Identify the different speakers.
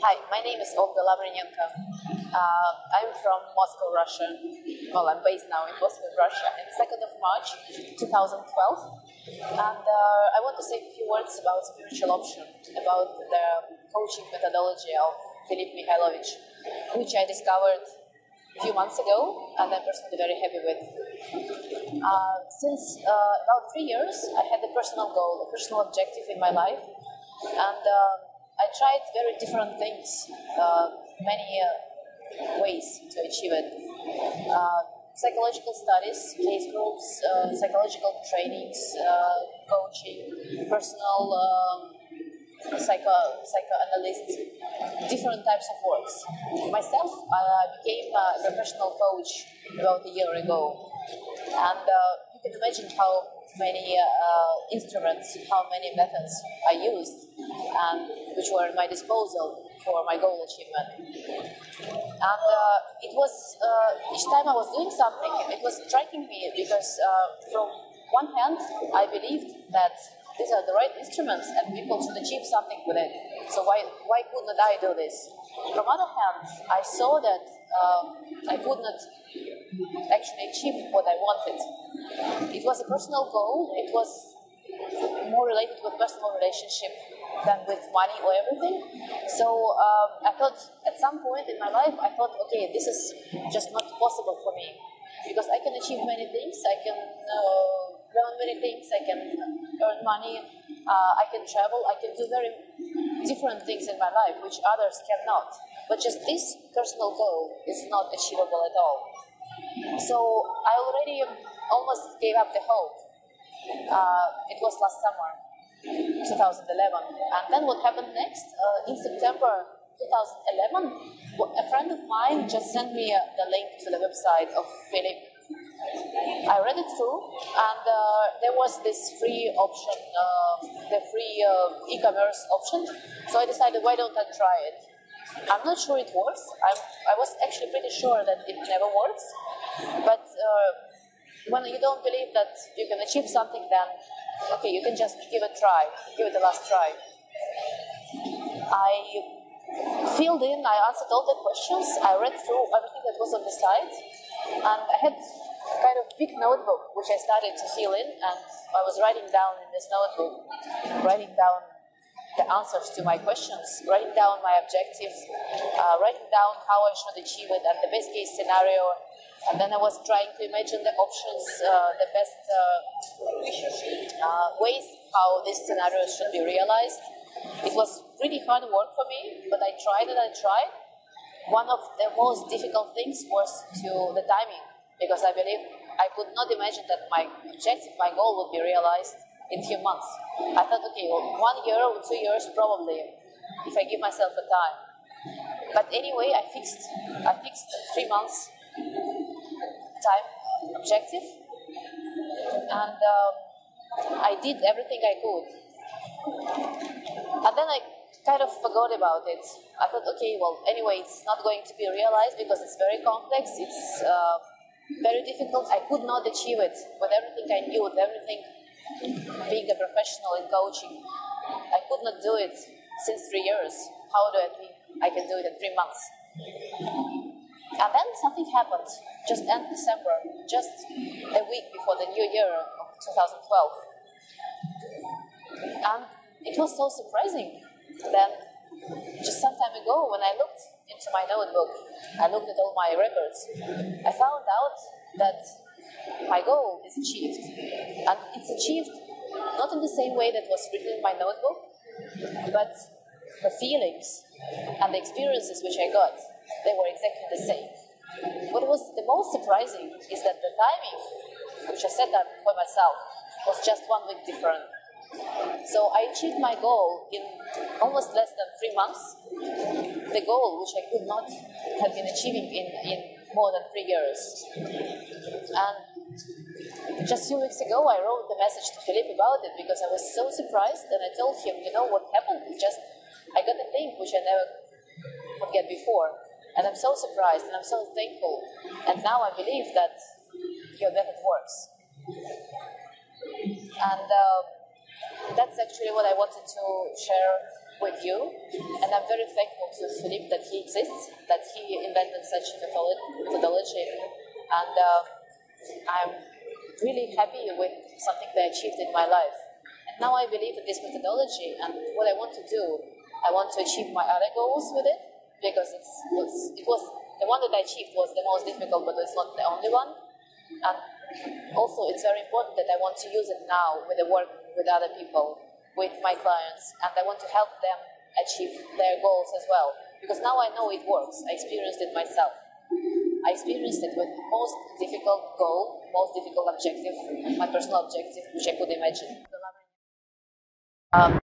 Speaker 1: Hi, my name is OlgaLavrinenko. I'm from Moscow, Russia. Well, I'm based now in Moscow, Russia. It's 2nd of March, 2012. And I want to say a few words about spiritual option, about the coaching methodology of Philip Mikhailovich, which I discovered a few months ago, and I'm personally very happy with. Since about 3 years, I had a personal goal, a personal objective in my life, and I tried very different things, many ways to achieve it. Psychological studies, case groups, psychological trainings, coaching, personal psychoanalysts, different types of works. Myself, I became a professional coach about a year ago, and you can imagine how many instruments, how many methods I used, and which were at my disposal for my goal achievement. And it was, each time I was doing something, it was striking me because from one hand, I believed that these are the right instruments and people should achieve something with it. So why couldn't I do this? From other hand, I saw that I could not actually achieve what I wanted. It was a personal goal. It was more related with personal relationship than with money or everything. So I thought at some point in my life, I thought, okay, this is just not possible for me because I can achieve many things. I can learn many things. I can earn money. I can travel. I can do very different things in my life which others cannot. But just this personal goal is not achievable at all. So I already almost gave up the hope. It was last summer, 2011. And then what happened next? In September 2011, a friend of mine just sent me the link to the website of Philip. I read it through, and there was this free option, the free e-commerce option. So I decided, why don't I try it? I'm not sure it works. I was actually pretty sure that it never works. But when you don't believe that you can achieve something, then okay, you can just give it a try, give it the last try. I filled in, I answered all the questions, I read through everything that was on the site, and I had kind of big notebook which I started to fill in, and I was writing down in this notebook, writing down the answers to my questions, writing down my objectives, writing down how I should achieve it, and the best case scenario. And then I was trying to imagine the options, the best ways how this scenario should be realized. It was pretty hard work for me, but I tried and I tried. One of the most difficult things was the timing, because I believe I could not imagine that my objective, my goal would be realized in a few months. I thought, okay, well, 1 year or 2 years probably, if I give myself a time. But anyway, I fixed 3 months time objective, and I did everything I could. And then I kind of forgot about it. I thought, okay, well, anyway, it's not going to be realized because it's very complex, it's very difficult. I could not achieve it with everything I knew, with everything being a professional in coaching. I could not do it since 3 years. How do I think I can do it in 3 months? And then something happened, just end December, just a week before the new year of 2012. And it was so surprising. Then, just some time ago, when I looked into my notebook, I looked at all my records, I found out that my goal is achieved. And it's achieved not in the same way that was written in my notebook, but the feelings and the experiences which I got, they were exactly the same. What was the most surprising is that the timing, which I set up for myself, was just 1 week different. So I achieved my goal in almost less than 3 months, the goal which I could not have been achieving in more than 3 years. And just a few weeks ago, I wrote the message to Philippe about it because I was so surprised, and I told him, you know, what happened? I got a thing which I never could get before. And I'm so surprised and I'm so thankful. And now I believe that your method works. And that's actually what I wanted to share with you, and I'm very thankful to Philippe that he exists, that he invented such methodology, and I'm really happy with something that I achieved in my life. And now I believe in this methodology, and what I want to do, I want to achieve my other goals with it, because it was the one that I achieved was the most difficult, but it's not the only one. And also, it's very important that I want to use it now with the work with other people, with my clients, and I want to help them achieve their goals as well. Because now I know it works. I experienced it myself. I experienced it with the most difficult goal, most difficult objective, my personal objective, which I could imagine.